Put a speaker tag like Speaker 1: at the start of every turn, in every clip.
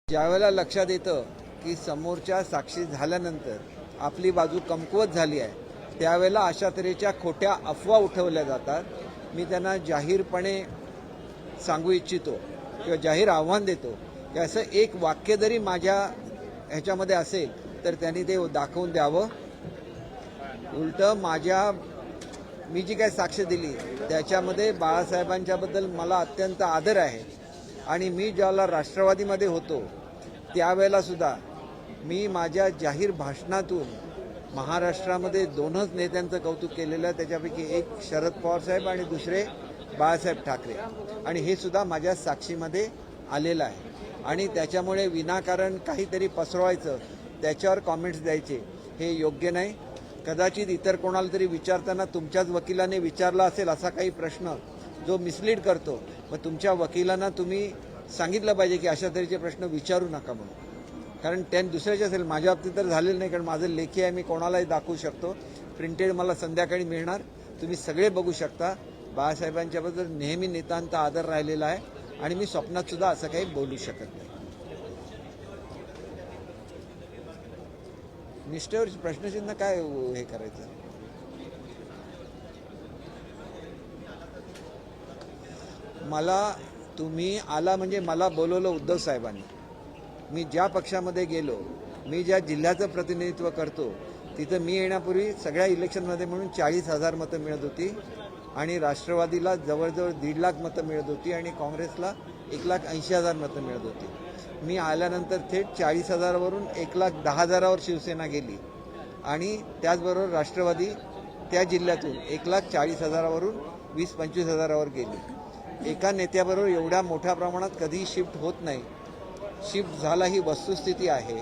Speaker 1: ज्यावेळेला लक्षात येतं की समोरच्या साक्षी झाल्यानंतर आपली बाजू कमकुवत झाली आहे, त्यावेळेला अशा तऱ्हेच्या खोट्या अफवा उठवल्या जातात. मी त्यांना जाहीरपणे सांगू इच्छितो किंवा जाहीर आव्हान देतो की असं एक वाक्य जरी माझ्या ह्याच्यामध्ये असेल तर त्यांनी ते दाखवून द्यावं. उलटं मी जी काय साक्ष दिली त्याच्यामध्ये बाळासाहेबांच्याबद्दल मला अत्यंत आदर आहे आणि मी ज्याला राष्ट्रवादीमध्ये होतो त्यावेळेला सुद्धा मी माझ्या जाहीर भाषणातून महाराष्ट्रामध्ये दोनच नेत्यांचं कौतुक केलेलं आहे. त्याच्यापैकी एक शरद पवार साहेब आणि दुसरे बाळासाहेब ठाकरे, आणि हे सुद्धा माझ्या साक्षीमध्ये आलेलं आहे. आणि त्याच्यामुळे विनाकारण काहीतरी पसरवायचं, त्याच्यावर कॉमेंट्स द्यायचे हे योग्य नाही. कदाचित इतर कोणाला तरी विचारताना तुमच्याच वकिलाने विचारला असेल असा काही प्रश्न जो मिसलीड करतो, मग तुमच्या वकिलांना तुम्ही सांगितलं पाहिजे की अशा तऱ्हेचे प्रश्न विचारू नका म्हणून. कारण त्याने दुसऱ्याचे असेल, माझ्या बाबतीत तर झालेलं नाही, कारण माझं लेखी आहे, मी कोणालाही दाखवू शकतो. प्रिंटेड मला संध्याकाळी मिळणार, तुम्ही सगळे बघू शकता. बाळासाहेबांच्याबद्दल नेहमी नितांत आदर राहिलेला आहे आणि मी स्वप्नात सुद्धा असं काही बोलू शकत नाही. निष्ठेवर प्रश्नचिन्ह काय हे करायचं. मला तुम्ही आला म्हणजे मला बोलवलं उद्धव साहेबांनी. मी ज्या पक्षामध्ये गेलो, मी ज्या जिल्ह्याचं प्रतिनिधित्व करतो तिथं मी येण्यापूर्वी सगळ्या इलेक्शनमध्ये म्हणून 40,000 मतं मिळत होती आणि राष्ट्रवादीला जवळजवळ 1.5 लाख मतं मिळत होती आणि काँग्रेसला 1,80,000 मतं मिळत होती. मी आल्यानंतर थेट 40,000वरून 1,10,000वर शिवसेना गेली आणि त्याचबरोबर राष्ट्रवादी त्या जिल्ह्यातून 1,40,000वरून 20-25,000वर गेली. एका नेत्याबरोबर एवढ्या मोठ्या प्रमाणात कधीही शिफ्ट होत नाही. शिफ्ट झाला ही वस्तुस्थिती आहे.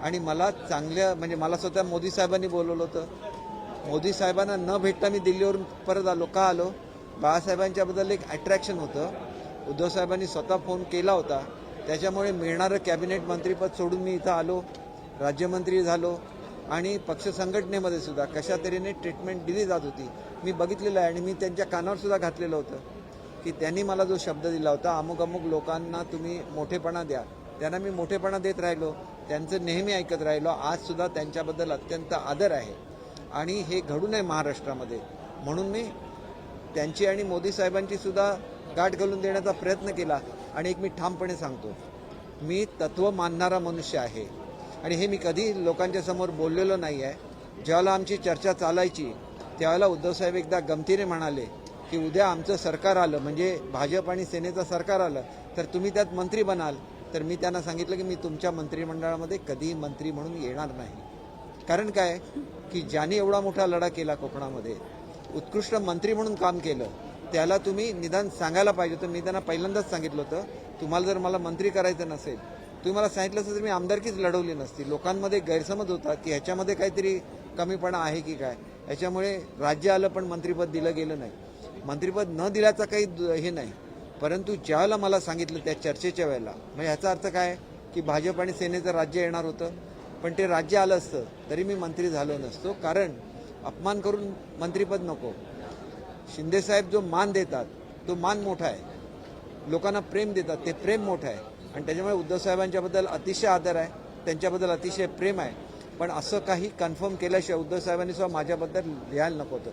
Speaker 1: आणि मला म्हणजे मला स्वतः मोदी साहेबांनी बोलवलं होतं. मोदी साहेबांना न भेटता मी दिल्लीवरून परत आलो. का आलो? बाळासाहेबांच्याबद्दल एक अट्रॅक्शन होतं. उद्धव साहेबांनी स्वतः फोन केला होता, त्याच्यामुळे मिळणारं कॅबिनेट मंत्रीपद सोडून मी इथं आलो, राज्यमंत्री झालो. आणि पक्ष संघटनेमध्ये सुद्धा कशा तऱ्हेने ट्रीटमेंट दिली जात होती मी बघितलेलं आहे. आणि मी त्यांच्या कानावर सुद्धा घातलेलं होतं की त्यांनी मला जो शब्द दिला होता, अमुक अमुक लोकांना तुम्ही मोठेपणा द्या, त्यांना मी मोठेपणा देत राहिलो, त्यांचं नेहमी ऐकत राहिलो. आज सुद्धा त्यांच्याबद्दल अत्यंत आदर आहे आणि हे घडू नये महाराष्ट्रामध्ये म्हणून मी त्यांची आणि मोदी साहेबांची सुद्धा गाठ घालून देण्याचा प्रयत्न केला. आणि एक मी ठामपणे सांगतो, मी तत्त्व मानणारा मनुष्य आहे आणि हे मी कधी लोकांच्या समोर बोललेलो नाही आहे. ज्यावेळेला आमची चर्चा चालायची त्यावेळेला उद्धव साहेब एकदा गमतीने म्हणाले की उद्या आमचं सरकार आलं, म्हणजे भाजप आणि सेनेचं सरकार आलं, तर तुम्ही त्यात मंत्री बनाल. तर मी त्यांना सांगितलं की मी तुमच्या मंत्रिमंडळामध्ये कधीही मंत्री म्हणून येणार नाही. कारण काय की ज्यांनी एवढा मोठा लढा केला कोकणामध्ये, उत्कृष्ट मंत्री म्हणून काम केलं, त्याला तुम्ही निदान सांगायला पाहिजे होतं. मी त्यांना पहिल्यांदाच सांगितलं होतं, तुम्हाला जर मला मंत्री करायचं नसेल, तुम्ही मला सांगितलं असतं तर मी आमदारकीच लढवली नसती. लोकांमध्ये गैरसमज होता की ह्याच्यामध्ये काहीतरी कमीपणा आहे की काय, ह्याच्यामुळे राज्य आलं पण मंत्रिपद दिलं गेलं नाही. मंत्रिपद न दिल्याचा काही हे नाही, परंतु ज्यावेळेला मला सांगितलं त्या चर्चेच्या वेळेला, म्हणजे ह्याचा अर्थ काय की भाजप आणि सेनेचं राज्य येणार होतं, पण ते राज्य आलं असतं तरी मी मंत्री झालो नसतो. कारण अपमान करून मंत्रिपद नको. शिंदेसाहेब जो मान देतात तो मान मोठा आहे, लोकांना प्रेम देतात ते प्रेम मोठं आहे. आणि त्याच्यामुळे उद्धव साहेबांच्याबद्दल अतिशय आदर आहे, त्यांच्याबद्दल अतिशय प्रेम आहे. पण असं काही कन्फर्म केल्याशिवाय उद्धव साहेबांनी सुद्धा माझ्याबद्दल लिहायला नको होतं,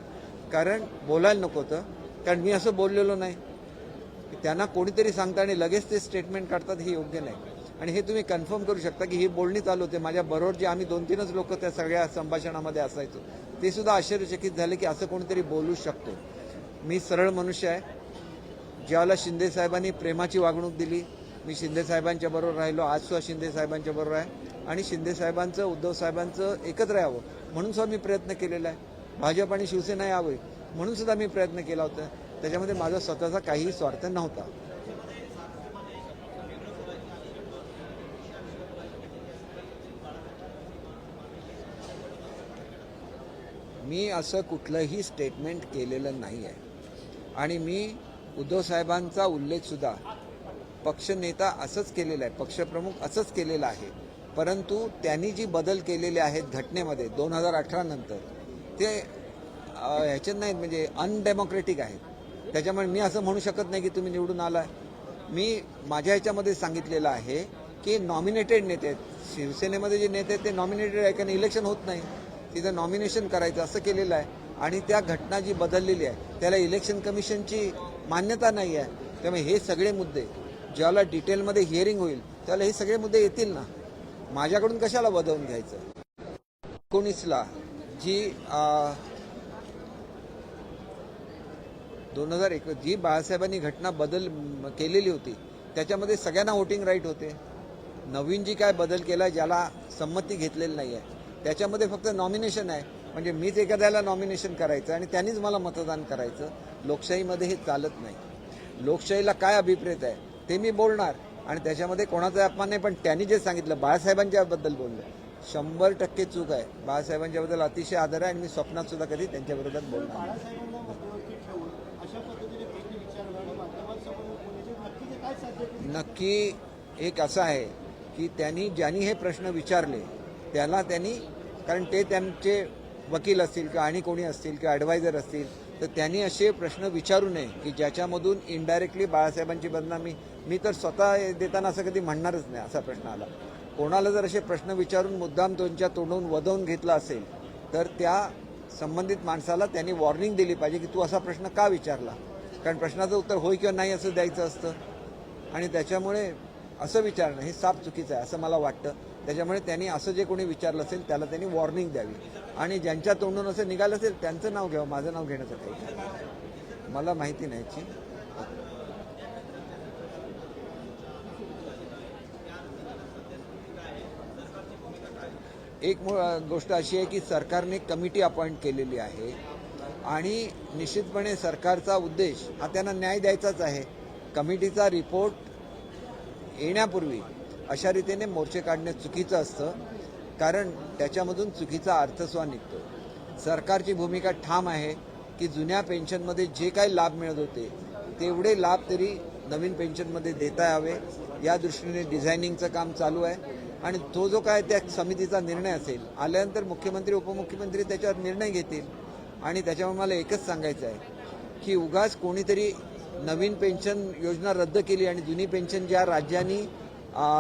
Speaker 1: कारण बोलायला नको होतं. कारण मी असं बोललेलो नाही. त्यांना कोणीतरी सांगतं आणि लगेच ते स्टेटमेंट काढतात, हे योग्य नाही. आणि हे तुम्ही कन्फर्म करू शकता की ही बोलणी चालू होते. माझ्याबरोबर जे आम्ही 2-3च लोक त्या सगळ्या संभाषणामध्ये असायचो, ते सुद्धा आश्चर्यचकित झाले की असं कोणीतरी बोलू शकतो. मी सरळ मनुष्य आहे. ज्यावेळेला शिंदे साहेबांनी प्रेमाची वागणूक दिली, मी शिंदे साहेबांच्या बरोबर राहिलो, आज सुद्धा शिंदे साहेबांच्या बरोबर आहे. आणि शिंदे साहेबांचं उद्धव साहेबांचं एकत्र यावं म्हणून सुद्धा मी प्रयत्न केलेला आहे. भाजप आणि शिवसेना यावे म्हणून सुद्धा मी प्रयत्न केला होता. त्याच्यामध्ये माझा स्वतःचा काहीही स्वार्थ नव्हता. मी असं कुठलंही स्टेटमेंट केलेलं नाही आहे. आणि मी उद्धव साहेबांचा उल्लेख सुद्धा पक्षनेता असंच केलेला आहे, पक्षप्रमुख असंच केलेलं आहे. परंतु त्यांनी जी बदल केलेले आहेत घटनेमध्ये 2018 नंतर, ते ह्याच्यात नाहीत, म्हणजे अनडेमोक्रेटिक आहेत. त्याच्यामुळे मी असं म्हणू शकत नाही की तुम्ही निवडून आलाय. मी माझ्या ह्याच्यामध्ये सांगितलेलं आहे की नॉमिनेटेड नेते आहेत. शिवसेनेमध्ये जे नेते आहेत ते नॉमिनेटेड आहे, कारण इलेक्शन होत नाही, तिथं नॉमिनेशन करायचं असं केलेलं आहे. आणि त्या घटना जी बदललेली आहे त्याला इलेक्शन कमिशनची मान्यता नाही आहे. त्यामुळे हे सगळे मुद्दे ज्याला डिटेलमध्ये हिअरिंग होईल त्याला हे सगळे मुद्दे येतील ना. माझ्याकडून कशाला बदलून घ्यायचं. 19ला जी 2021 जी बाळासाहेबांनी घटना बदल केलेली होती त्याच्यामध्ये सगळ्यांना वोटिंग राईट होते. नवीन जी काय बदल केला ज्याला संमती घेतलेली नाही आहे त्याच्यामध्ये फक्त नॉमिनेशन आहे. म्हणजे मीच एखाद्याला नॉमिनेशन करायचं आणि त्यांनीच मला मतदान करायचं. लोकशाहीमध्ये हे चालत नाही. लोकशाहीला काय अभिप्रेत आहे ते मी बोलणार आणि त्याच्यामध्ये कोणाचा अपमान नाही. पण त्यांनी जे सांगितलं बाळासाहेबांच्याबद्दल बोललं 100% चूक आहे. बाळासाहेबांच्याबद्दल अतिशय आदर आहे आणि मी स्वप्नात सुद्धा कधी त्यांच्या विरोधात बोलणार नाही. नक्की एक असं आहे की ज्यांनी हे प्रश्न विचारले त्यांनी, कारण ते त्यांचे वकील असतील किंवा आणि कोणी असतील किंवा ॲडवायझर असतील, तर त्यांनी असे प्रश्न विचारू नये की ज्याच्यामधून इनडायरेक्टली बाळासाहेबांची बदनामी. मी तर स्वतः देताना असं कधी म्हणणारच नाही असा प्रश्न आला. कोणाला जर असे प्रश्न विचारून मुद्दाम त्यांच्या तोंडून वदवून घेतला असेल तर त्या संबंधित माणसाला त्यांनी वॉर्निंग दिली पाहिजे की तू असा प्रश्न का विचारला. कारण प्रश्नाचं उत्तर होय किंवा नाही असं द्यायचं असतं आणि त्याच्यामुळे असं विचारणं हे साफ चुकीचं आहे असं मला वाटतं. त्याच्यामुळे त्यांनी असं जे कोणी विचारलं असेल त्याला त्यांनी वॉर्निंग द्यावी आणि ज्यांच्या तोंडून असं निघालं असेल त्यांचं नाव घ्यावं. माझं नाव घेण्याचं काही मला माहिती नाही याची. एक गोष्ट अशी आहे की सरकारने कमिटी अपॉइंट केलेली आहे आणि निश्चितपणे सरकारचा उद्देश हा त्यांना न्याय द्यायचाच आहे. कमिटीचा रिपोर्ट येण्यापूर्वी अशा रीतीने मोर्चे काढणे चुकीचं असतं, कारण त्याच्यामधून चुकीचा अर्थस्वा निघतो. सरकारची भूमिका ठाम आहे की जुन्या पेन्शनमध्ये जे काही लाभ मिळत होते तेवढे लाभ तरी नवीन पेन्शनमध्ये देता यावे या दृष्टीने डिझायनिंगचं काम चालू आहे. आणि तो जो काय त्या समितीचा निर्णय असेल आल्यानंतर मुख्यमंत्री उपमुख्यमंत्री त्याच्यावर निर्णय घेतील. आणि त्याच्यामुळे मला एकच सांगायचं आहे की उगाच कोणीतरी नवीन पेन्शन योजना रद्द केली आणि जुनी पेन्शन ज्या राज्यांनी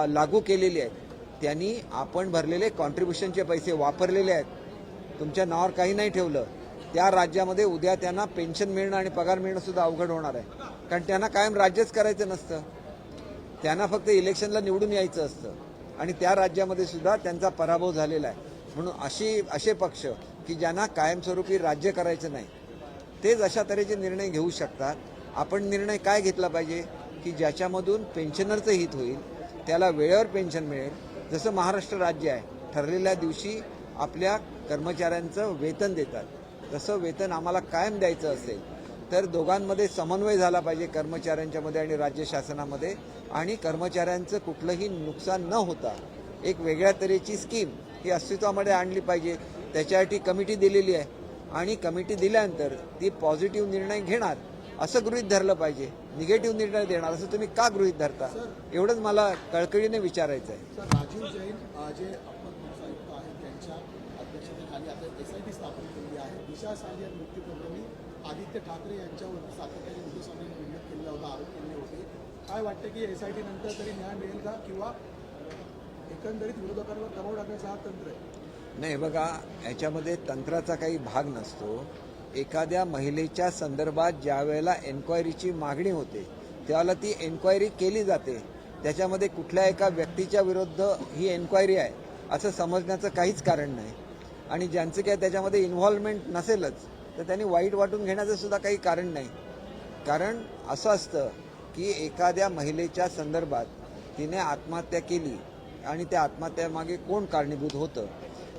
Speaker 1: लागू केलेली आहेत त्यांनी आपण भरलेले कॉन्ट्रीब्युशनचे पैसे वापरलेले आहेत, तुमच्या नावावर काही नाही ठेवलं, त्या राज्यामध्ये उद्या त्यांना पेन्शन मिळणं आणि पगार मिळणं सुद्धा अवघड होणार आहे. कारण त्यांना कायम राज्यच करायचं नसतं, त्यांना फक्त इलेक्शनला निवडून यायचं असतं आणि त्या राज्यामध्ये सुद्धा त्यांचा पराभव झालेला आहे. म्हणून असे पक्ष की ज्यांना कायमस्वरूपी राज्य करायचं नाही तेच अशा तऱ्हेचे निर्णय घेऊ शकतात. आपण निर्णय काय घेतला पाहिजे की ज्याच्यामधून पेन्शनरचं हित होईल, त्याला वेळेवर पेन्शन मिळेल. जसं महाराष्ट्र राज्य आहे ठरलेल्या दिवशी आपल्या कर्मचाऱ्यांचं वेतन देतात, तसं वेतन आम्हाला कायम द्यायचं असेल तर दोघांमध्ये समन्वय झाला पाहिजे कर्मचाऱ्यांच्यामध्ये आणि राज्य शासनामध्ये. आणि कर्मचाऱ्यांचं कुठलंही नुकसान न होता एक वेगळ्या तऱ्हेची स्कीम ही अस्तित्वामध्ये आणली पाहिजे. त्याच्यासाठी कमिटी दिलेली आहे आणि कमिटी दिल्यानंतर ती पॉझिटिव्ह निर्णय घेणार असं गृहीत धरलं पाहिजे. निगेटिव्ह निर्णय देणार असं तुम्ही का गृहीत धरता, एवढंच मला कळकळीने विचारायचं आहे.
Speaker 2: सर, राजीव जैन जे अपर पोलीस आयुक्त आहेत त्यांच्या अध्यक्षतेखाली आता SIT स्थापन केली आहे. दिशा सालिया मृत्यू प्रकरणी आदित्य ठाकरे यांच्यावरती सातत्याने पोलिसांनी उल्लेख केलेला होता, आरोप केले होते. काय वाटतं की SIT नंतर तरी न्याय मिळेल का किंवा एकंदरीत विरोधकांवर दबाव टाकण्याचा हा तंत्र आहे?
Speaker 1: नाही बघा, याच्यामध्ये तंत्राचा काही भाग नसतो. एखाद्या महिलेच्या संदर्भात ज्या वेळेला एन्क्वायरीची मागणी होते त्यावेळेला ती एन्क्वायरी केली जाते. त्याच्यामध्ये कुठल्या एका व्यक्तीच्या विरुद्ध ही एन्क्वायरी आहे असं समजण्याचं काहीच कारण नाही. आणि ज्यांचं काय त्याच्यामध्ये इन्व्हॉल्वमेंट नसेलच तर त्यांनी वाईट वाटून घेण्याचं सुद्धा काही कारण नाही. कारण असं असतं की एखाद्या महिलेच्या संदर्भात तिने आत्महत्या केली आणि त्या आत्महत्यामागे कोण कारणीभूत होतं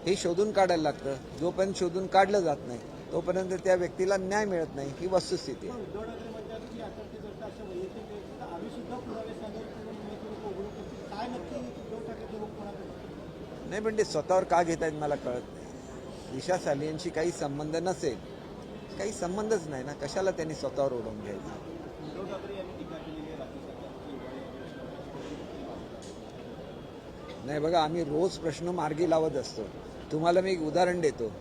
Speaker 1: हे शोधून काढायला लागतं. जोपर्यंत शोधून काढलं जात नाही तोपर्यंत त्या व्यक्तीला न्याय मिळत नाही, ही वस्तुस्थिती आहे. नाही पण ते स्वतःवर का घेत आहेत मला कळत नाही. दिशा सालियांशी काही संबंध नसेल, काही संबंधच नाही ना, कशाला त्यांनी स्वतःवर ओढवून घ्यायचं. नाही बघा, आम्ही रोज प्रश्न मार्गी लावत असतो. तुम्हाला मी एक उदाहरण देतो.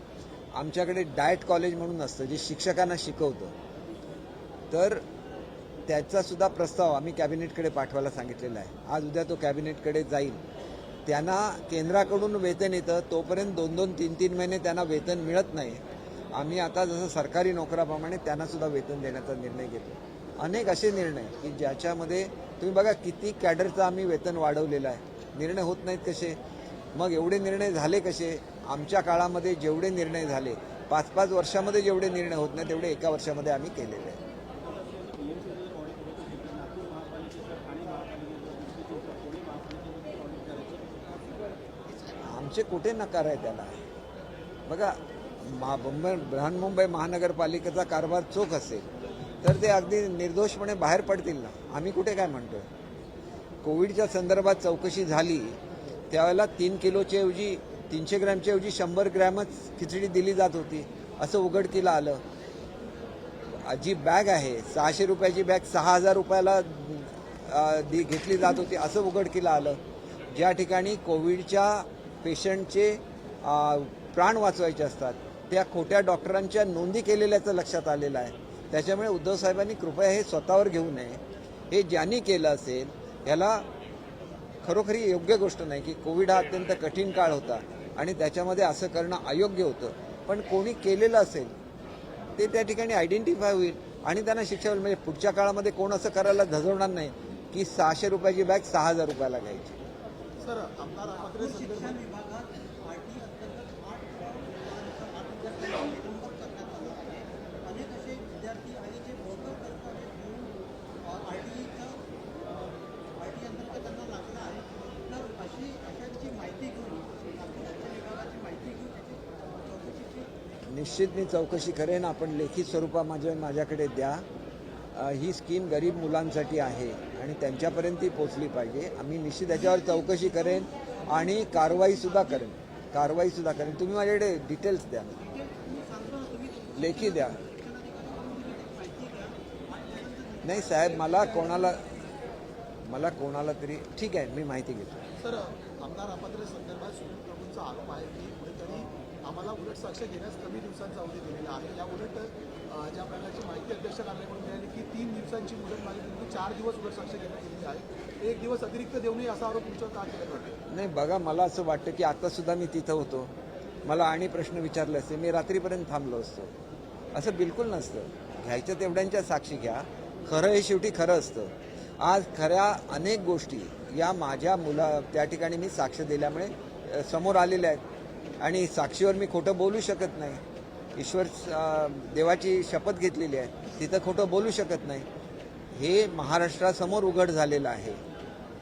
Speaker 1: आमच्याकडे डाएट कॉलेज म्हणून असतं जे शिक्षकांना शिकवतं. तर त्याचा सुद्धा प्रस्ताव आम्ही कॅबिनेटकडे पाठवायला सांगितलेला आहे. आज उद्या तो कॅबिनेटकडे जाईल. त्यांना केंद्राकडून वेतन येतं तोपर्यंत 2-2, 3-3 महिने त्यांना वेतन मिळत नाही. आम्ही आता जसं सरकारी नोकराप्रमाणे त्यांना सुद्धा वेतन देण्याचा निर्णय घेतो. अनेक असे निर्णय की ज्याच्यामध्ये तुम्ही बघा किती कॅडरचं आम्ही वेतन वाढवलेलं आहे. निर्णय होत नाहीत कसे? मग एवढे निर्णय झाले कसे? आमच्या काळामध्ये जेवढे निर्णय झाले 5-5 वर्षामध्ये जेवढे निर्णय होत नाही तेवढे एका वर्षामध्ये आम्ही केलेले आहे. आमचे कुठे नकार आहे त्याला? बघा बृहन्मुंबई महानगरपालिकेचा कारभार चोख असेल तर ते अगदी निर्दोषपणे बाहेर पडतील ना. आम्ही कुठे काय म्हणतोय? कोविडच्या संदर्भात चौकशी झाली त्यावेळेला 3 किलोच्या ऐवजी 300 ग्रॅमच्या ऐवजी 100 ग्रॅमच खिचडी दिली जात होती असं उघडकीला आलं. जी बॅग आहे 600 रुपयाची बॅग 6000 रुपयाला घेतली जात होती असं उघडकीला आलं. ज्या ठिकाणी कोविडच्या पेशंटचे प्राण वाचवायचे असतात त्या खोट्या डॉक्टरांच्या नोंदी केलेल्याचं लक्षात आलेलं आहे. त्याच्यामुळे उद्धव साहेबांनी कृपया हे स्वतःवर घेऊ नये. हे ज्यांनी केलं असेल याला खरोखरी योग्य गोष्ट नाही की कोविड हा अत्यंत कठीण काळ होता आणि त्याच्यामध्ये असं करणं अयोग्य होतं. पण कोणी केलेलं असेल ते त्या ठिकाणी आयडेंटिफाय होईल आणि त्यांना शिक्षा होईल. म्हणजे पुढच्या काळामध्ये कोण असं करायला धजवणार नाही की 600 रुपयाची बॅग 6000 रुपयाला घ्यायची.
Speaker 2: सर आमदार अपात्रे संदर्भात
Speaker 3: अनेक असे विद्यार्थी आणि जे वर्कर करतात आरटी अंतर्गत त्यांना लागलं आहे. तर अशांची माहिती घेऊन विभागाची माहिती घेऊन त्याची चौकशीची
Speaker 1: निश्चित मी चौकशी करेन. आपण लेखी स्वरूपामध्ये माझ्याकडे द्या. ही स्कीम गरीब मुलांसाठी आहे आणि त्यांच्यापर्यंत ती पोचली पाहिजे. आम्ही निश्चित त्याच्यावर चौकशी करेन आणि कारवाईसुद्धा करेन. तुम्ही माझ्याकडे डिटेल्स द्या, लेखी द्या. नाही साहेब, मला कोणाला तरी ठीक आहे, मी माहिती घेतो.
Speaker 2: सर आमदार अपात्रे संदर्भात सुनील प्रभूंचा आरोप आहे की कुठेतरी आम्हाला उलट साक्ष घेण्यास कमी दिवसांचा अवधी दिलेला आहे. या उलट ज्या प्रकारची माहिती अध्यक्ष कार्यालयाकडून मिळाली की 3 दिवसांची मुदत मागितली 4 दिवस उलट साक्ष घेण्यात गेलेली आहे. 1 दिवस अतिरिक्त देऊ नये असा आरोप तुमच्यावर का केला जातो?
Speaker 1: नाही बघा, मला असं वाटतं की आतासुद्धा मी तिथं होतो, मला आणि प्रश्न विचारले असते, मी रात्रीपर्यंत थांबलो असतो. असं बिलकुल नसतं. घ्यायच्या तेवढ्यांच्या साक्षी घ्या. खरं हे शेवटी खरं असतं. आज खऱ्या अनेक गोष्टी या माझ्या त्या ठिकाणी मी साक्ष दिल्यामुळे समोर आलेल्या आहेत आणि साक्षीवर मी खोटं बोलू शकत नाही. ईश्वर देवाची शपथ घेतलेली आहे, तिथं खोटं बोलू शकत नाही. हे महाराष्ट्रासमोर उघड झालेलं आहे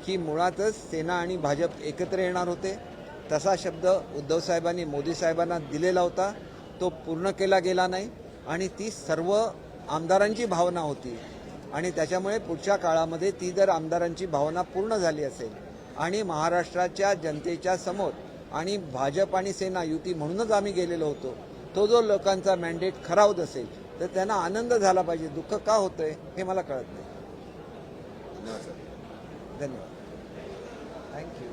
Speaker 1: की मुळातच सेना आणि भाजप एकत्र येणार होते. तसा शब्द उद्धव साहेबांनी मोदी साहेबांना दिलेला होता, तो पूर्ण केला गेला नाही आणि ती सर्व आमदारांची भावना होती आणि त्याच्यामुळे पुढच्या काळामध्ये ती जर आमदारांची भावना पूर्ण झाली असेल आणि महाराष्ट्राच्या जनतेच्या समोर आणि भाजप आणि सेना युती म्हणूनच आम्ही गेलेलो होतो, तो जो लोकांचा मॅन्डेट खरा होत असेल तर त्यांना आनंद झाला पाहिजे. दुःख का होतंय हे मला कळत नाही. धन्यवाद. थँक्यू.